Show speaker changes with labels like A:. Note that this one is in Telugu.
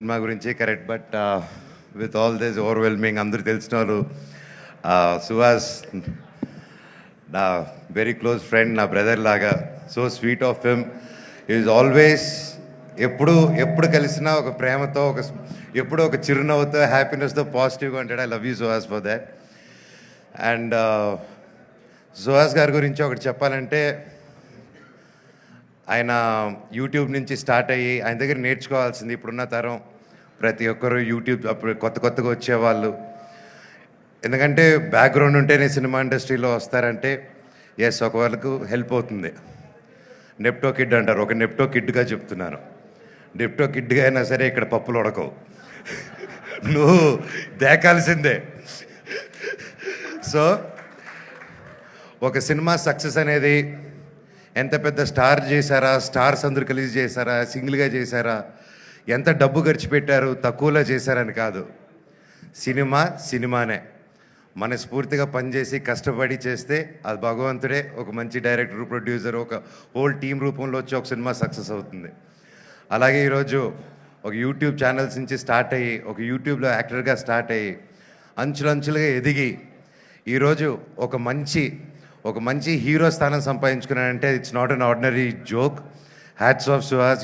A: సినిమా గురించి correct. But with all this overwhelming అందరూ తెలిసిన వాళ్ళు సుహాస్ నా వెరీ క్లోజ్ ఫ్రెండ్, నా బ్రదర్ లాగా. So sweet of him. Is always ఎప్పుడు కలిసినా ఒక ప్రేమతో, ఎప్పుడు ఒక చిరునవ్వుతో, హ్యాపీనెస్తో, పాజిటివ్గా ఉంటాడు. I love you Suhas for that. And Suhas గారి గురించి ఒకటి చెప్పాలంటే, ఆయన యూట్యూబ్ నుంచి స్టార్ట్ అయ్యి ఆయన దగ్గర నేర్చుకోవాల్సింది ఇప్పుడున్న తరం ప్రతి ఒక్కరు యూట్యూబ్ అప్పుడు కొత్తగా వచ్చేవాళ్ళు. ఎందుకంటే బ్యాక్గ్రౌండ్ ఉంటేనే సినిమా ఇండస్ట్రీలో వస్తారంటే ఎస్, ఒక వాళ్ళకు హెల్ప్ అవుతుంది. నెప్టో కిడ్ అంటారు, ఒక నెప్టో కిడ్గా చెప్తున్నాను. నెప్టో కిడ్గా అయినా సరే ఇక్కడ పప్పులు ఉడకవు, నువ్వు దేకాల్సిందే. సో ఒక సినిమా సక్సెస్ అనేది ఎంత పెద్ద స్టార్ చేశారా, స్టార్స్ అందరూ కలిసి చేశారా, సింగిల్గా చేశారా, ఎంత డబ్బు ఖర్చు పెట్టారు, తక్కువలో చేశారని కాదు. సినిమానే మనస్ఫూర్తిగా పనిచేసి కష్టపడి చేస్తే అది భగవంతుడే ఒక మంచి డైరెక్టర్, ప్రొడ్యూసర్, ఒక హోల్ టీం రూపంలో వచ్చి ఒక సినిమా సక్సెస్ అవుతుంది. అలాగే ఈరోజు ఒక యూట్యూబ్ ఛానల్స్ నుంచి స్టార్ట్ అయ్యి, ఒక యూట్యూబ్లో యాక్టర్గా స్టార్ట్ అయ్యి అంచులంచులుగా ఎదిగి ఈరోజు ఒక మంచి హీరో స్థానం సంపాదించుకున్నానంటే it's not an ordinary joke. Hats off Suhas.